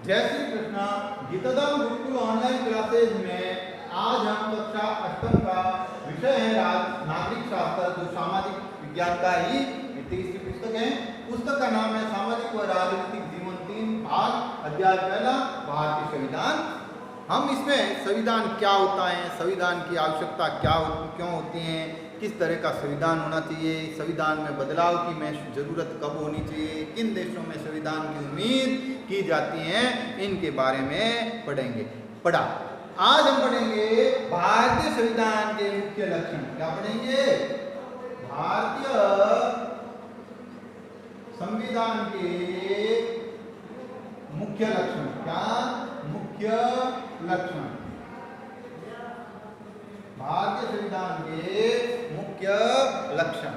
जय Shri Krishna. गीताधाम Gurukul online classes में आज हम कक्षा 8 का विषय है नागरिक शास्त्र, जो सामाजिक विज्ञान का ही तीसरी पुस्तक है। पुस्तक का नाम है सामाजिक व राजनीतिक जीवन 3 भाग, अध्याय पहला, भारतीय संविधान। हम इसमें संविधान क्या होता है, संविधान की आवश्यकता क्यों होती है, किस तरह का संविधान होना चाहिए, संविधान में बदलाव की जरूरत कब होनी चाहिए, किन देशों में संविधान की उम्मीद की जाती है, इनके बारे में पढ़ा। आज हम पढ़ेंगे भारतीय संविधान के मुख्य लक्षण। क्या पढ़ेंगे? भारतीय संविधान के मुख्य लक्षण। क्या मुख्य लक्षण? भारतीय संविधान के मुख्य लक्षण।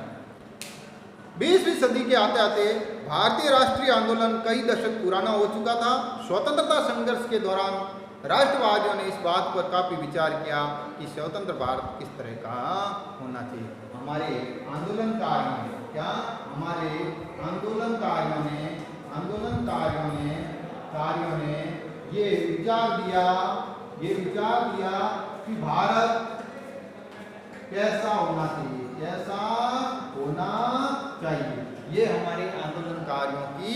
20वीं सदी के आते आते भारतीय राष्ट्रीय आंदोलन कई दशक पुराना हो चुका था। स्वतंत्रता संघर्ष के दौरान राष्ट्रवादियों ने इस बात पर काफी विचार किया कि स्वतंत्र भारत किस तरह का होना चाहिए। हमारे आंदोलनकारियों ने ये विचार दिया कि भारत कैसा होना चाहिए। ये हमारे आंदोलनकारियों की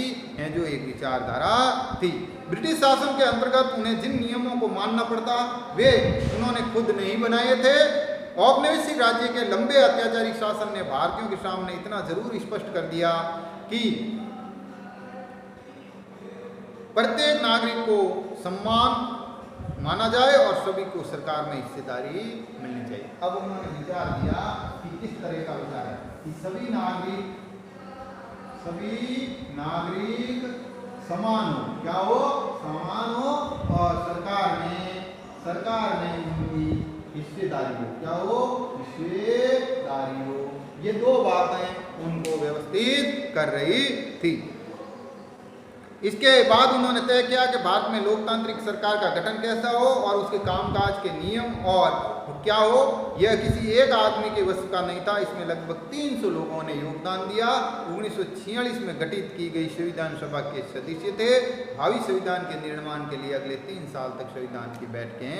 जो एक विचारधारा थी। ब्रिटिश शासन के अंतर्गत उन्हें जिन नियमों को मानना पड़ता वे उन्होंने खुद नहीं बनाए थे। औपनिवेशिक राज्य के लंबे अत्याचारी शासन ने भारतीयों के सामने इतना जरूर स्पष्ट कर दिया कि प्रत्येक नागरिक को सम्मान माना जाए और सभी को सरकार में हिस्सेदारी मिलनी चाहिए। अब उन्होंने विचार दिया कि किस तरह का विचार है कि सभी नागरिक समान हो। क्या हो? समान हो और सरकार में उनकी हिस्सेदारी हो। क्या हो? हिस्सेदारी हो। ये दो बातें उनको व्यवस्थित कर रही थी। इसके बाद उन्होंने तय किया कि भारत में लोकतांत्रिक सरकार का गठन कैसा हो और उसके कामकाज के नियम और क्या हो। यह किसी एक आदमी के वश का नहीं था। इसमें लगभग 300 लोगों ने योगदान दिया। 1946 में गठित की गई संविधान सभा के सदस्य थे। भावी संविधान के निर्माण के लिए अगले 3 साल तक संविधान की बैठकें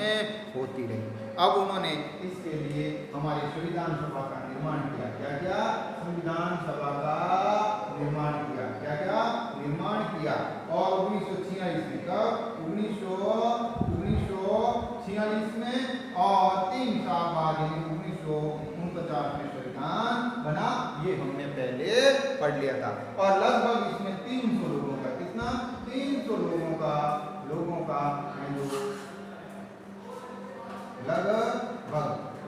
होती रही। अब उन्होंने इसके लिए हमारे संविधान सभा का निर्माण किया। क्या? संविधान सभा का निर्माण किया। क्या निर्माण किया? और 1946 में, कब? 1946 में, और 3 साल बाद 1949 में संविधान बना। ये हमने पहले पढ़ लिया था। और लगभग इसमें 300 लोगों का, कितना? 300 लोगों का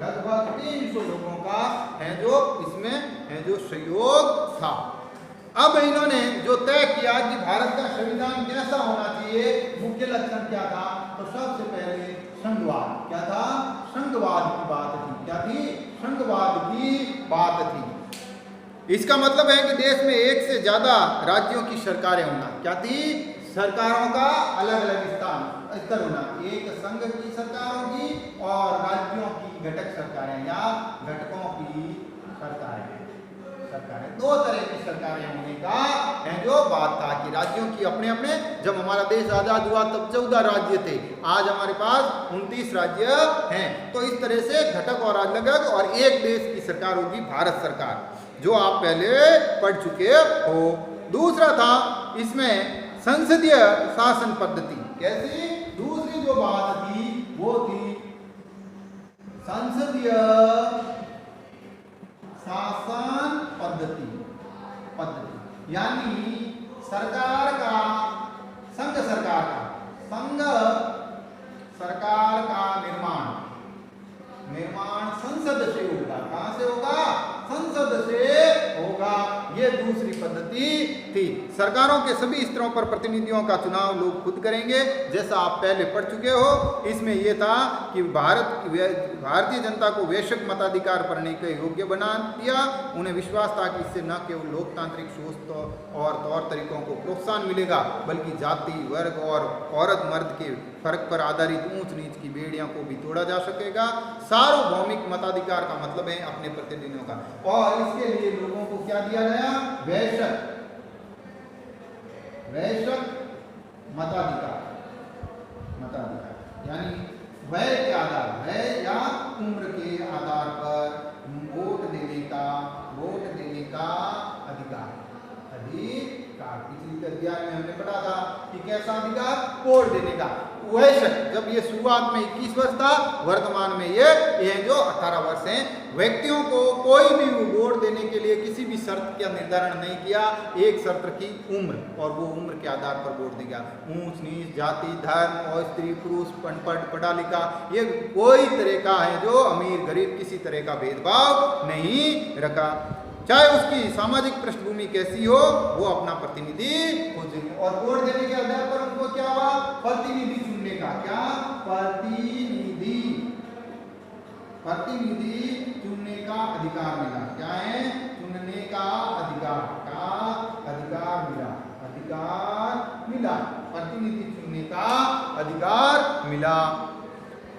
लगभग 300 लोगों का है जो इसमें है जो सहयोग था। अब इन्होंने जो तय किया कि भारत का संविधान कैसा होना चाहिए, मुख्य लक्षण क्या था, तो सबसे पहले संघवाद। क्या था? संघवाद की बात थी। क्या थी? संघवाद की बात थी। इसका मतलब है कि देश में एक से ज्यादा राज्यों की सरकारें होना। क्या थी? सरकारों का अलग अलग स्तर होना। एक संघ की सरकार होगी और राज्यों की घटक सरकारें या घटकों की सरकारें। दो तरह की सरकारें होने का है जो बात था कि राज्यों की अपने अपने, जब हमारा देश आजाद हुआ तब 14 राज्य थे, आज हमारे पास 29 राज्य हैं। तो इस तरह से घटक और अलग और एक देश की सरकार होगी भारत सरकार, जो आप पहले पढ़ चुके हो। दूसरा था इसमें संसदीय शासन पद्धति। कैसी? दूसरी जो बात थी वो थी संसदीय शासन पद्धति, यानी सरकार का, संघ सरकार का निर्माण संसद से होगा। कहां से होगा? संसद से होगा। ये दूसरी पद्धति थी। सरकारों के सभी स्तरों पर प्रतिनिधियों का चुनाव लोग खुद करेंगे, जैसा आप पहले पढ़ चुके हो। इसमें यह था कि भारतीय जनता को वैश्विक मताधिकार पढ़ने के योग्य बना दिया। उन्हें विश्वास था कि इससे न केवल लोकतांत्रिक सोच और तौर तरीकों को प्रोत्साहन मिलेगा, बल्कि जाति, वर्ग और औरत मर्द के फर्क पर आधारित ऊंच नीच की बेड़ियों को भी तोड़ा जा सकेगा। सार्वभौमिक मताधिकार का मतलब है अपने प्रतिनिधियों का, और इसके लिए लोगों को क्या दिया गया? वैश्विक मताधिकार। वय के आधार, वय या उम्र के आधार पर वोट देने का अधिकार। पिछली अध्याय में हमने पढ़ा था कि कैसा अधिकार, वोट देने का। वैसे जब ये शुरुआत में 21 वर्ष था, वर्तमान में ये जो 18 वर्ष हैं, व्यक्तियों को कोई भी वोट देने के लिए किसी भी शर्त का निर्धारण नहीं किया। एक शर्त की उम्र, और वो उम्र के आधार पर वोट देगा। ऊंच नीच, जाति, धर्म और स्त्री पुरुष, अनपढ़ पढ़ा लिखा, ये कोई तरह का है जो अमीर गरीब किसी तरह का भेदभाव नहीं रखा। चाहे उसकी सामाजिक पृष्ठभूमि कैसी हो, वो अपना प्रतिनिधि खोजेंगे। और वोट देने के आधार पर उनको क्या हुआ, प्रतिनिधि चुनने का, क्या प्रतिनिधि चुनने का अधिकार मिला। क्या है, चुनने का अधिकार मिला, प्रतिनिधि चुनने का अधिकार मिला।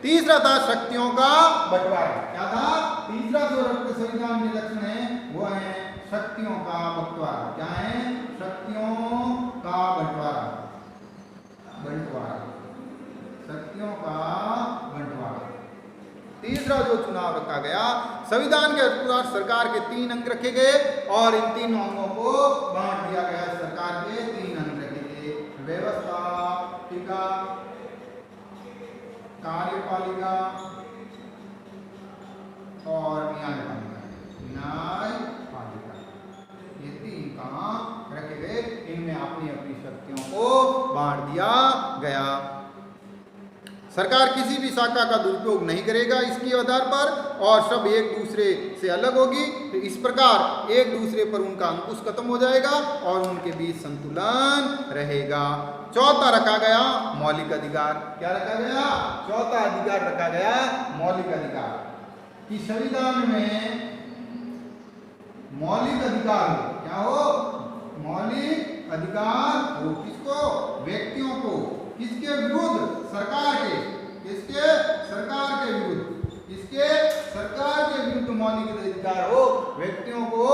तीसरा था शक्तियों का बंटवारा। क्या था, तीसरा जो संविधान में लक्षण है वो है शक्तियों का बंटवारा। क्या है, शक्तियों का बंटवारा, शक्तियों का बंटवारा। तीसरा जो चुनाव रखा गया, संविधान के अनुसार सरकार के 3 अंग रखे गए और इन 3 अंगों को बांट दिया गया। सरकार के 3 अंग रखे गए, व्यवस्थापिका, कार्यपालिका और न्यायपालिका। ये 3 कहाँ रखे गए, इनमें अपनी अपनी शक्तियों को बांट दिया गया। सरकार किसी भी शाखा का दुरुपयोग नहीं करेगा इसके आधार पर, और सब एक दूसरे से अलग होगी। तो इस प्रकार एक दूसरे पर उनका अंकुश खत्म हो जाएगा और उनके बीच संतुलन रहेगा। चौथा रखा गया मौलिक अधिकार। क्या रखा गया, चौथा अधिकार रखा गया मौलिक अधिकार, कि संविधान में मौलिक अधिकार हो। क्या हो, मौलिक अधिकार हो। किसको, व्यक्तियों को। किसके विरुद्ध, सरकार के। किसके, सरकार के विरुद्ध। किसके, सरकार के विरुद्ध मौलिक अधिकार हो। व्यक्तियों को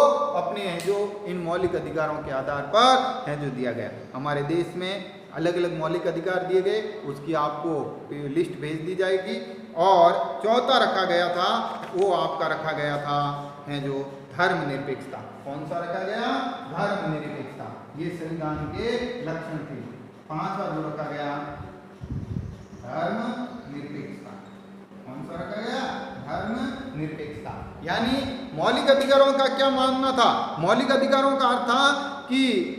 अपने जो इन मौलिक अधिकारों के आधार पर है जो दिया गया। हमारे देश में अलग अलग मौलिक अधिकार दिए गए, उसकी आपको लिस्ट भेज दी जाएगी। और चौथा रखा गया था, वो आपका रखा गया था है जो धर्मनिरपेक्षता। कौन सा रखा गया, धर्मनिरपेक्षता। ये संविधान के लक्षण थे। 5वां जो रखा गया, धर्मनिरपेक्षता। कौन सा रखा गया, धर्मनिरपेक्षता। यानी मौलिक अधिकारों का क्या मानना था, मौलिक अधिकारों का अर्थ था कि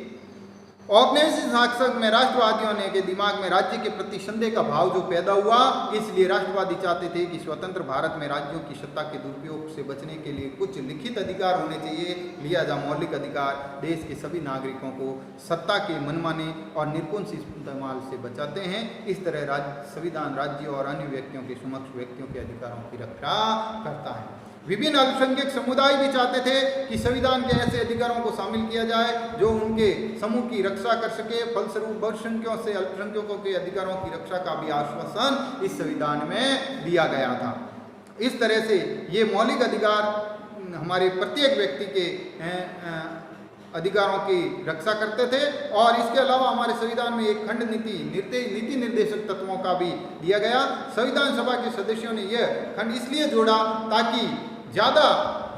औपनिवेशिक शासक में राष्ट्रवादियों ने के दिमाग में राज्य के प्रति संदेह का भाव जो पैदा हुआ, इसलिए राष्ट्रवादी चाहते थे कि स्वतंत्र भारत में राज्यों की सत्ता के दुरुपयोग से बचने के लिए कुछ लिखित अधिकार होने चाहिए। लिया जा मौलिक अधिकार देश के सभी नागरिकों को सत्ता के मनमाने और निरकुंश इस्तेमाल से बचाते हैं। इस तरह संविधान राज्य और अन्य व्यक्तियों के समक्ष व्यक्तियों के अधिकारों की रक्षा करता है। विभिन्न अल्पसंख्यक समुदाय भी चाहते थे कि संविधान के ऐसे अधिकारों को शामिल किया जाए जो उनके समूह की रक्षा कर सके। फलस्वरूप बहुसंख्यकों से अल्पसंख्यकों के अधिकारों की रक्षा का भी आश्वासन इस संविधान में दिया गया था। इस तरह से ये मौलिक अधिकार हमारे प्रत्येक व्यक्ति के अधिकारों की रक्षा करते थे। और इसके अलावा हमारे संविधान में एक खंड नीति निर्देशक तत्वों का भी दिया गया। संविधान सभा के सदस्यों ने यह खंड इसलिए जोड़ा ताकि ज़्यादा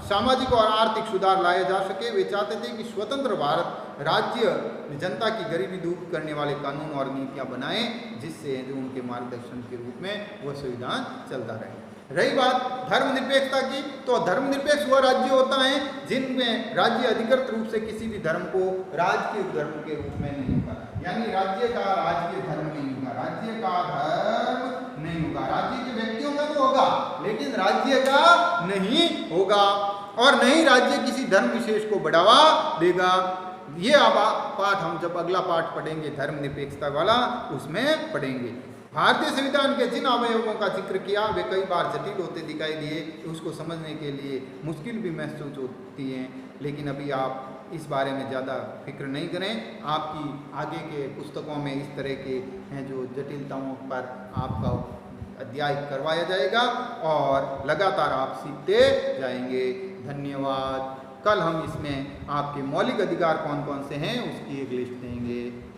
सामाजिक और आर्थिक सुधार लाए जा सके। वे चाहते थे कि स्वतंत्र भारत राज्य जनता की गरीबी दूर करने वाले कानून और नीतियां बनाए, जिससे जो उनके मार्गदर्शन के रूप में वह संविधान चलता रहे। रही बात धर्मनिरपेक्षता की, तो धर्मनिरपेक्ष वह राज्य होता है जिनमें राज्य अधिकृत रूप से किसी भी धर्म को राजकीय धर्म के रूप में नहीं होगा। यानी राज्य का राजकीय धर्म नहीं होगा, राज्य का धर्म नहीं होगा। राज्य के व्यक्तियों का तो होगा लेकिन राज्य का नहीं होगा, और नहीं राज्य किसी धर्म विशेष को बढ़ावा देगा। ये अब पाठ हम जब अगला पाठ पढ़ेंगे धर्मनिरपेक्षता वाला, उसमें पढ़ेंगे। भारतीय संविधान के जिन अवयवों का जिक्र किया वे कई बार जटिल होते दिखाई दिए, उसको समझने के लिए मुश्किल भी महसूस होती है। लेकिन अभी आप इस बारे में ज़्यादा फिक्र नहीं करें। आपकी आगे के पुस्तकों में इस तरह के हैं जो जटिलताओं पर आपका अध्याय करवाया जाएगा और लगातार आप सीखते जाएंगे। धन्यवाद। कल हम इसमें आपके मौलिक अधिकार कौन कौन से हैं उसकी एक लिस्ट देंगे।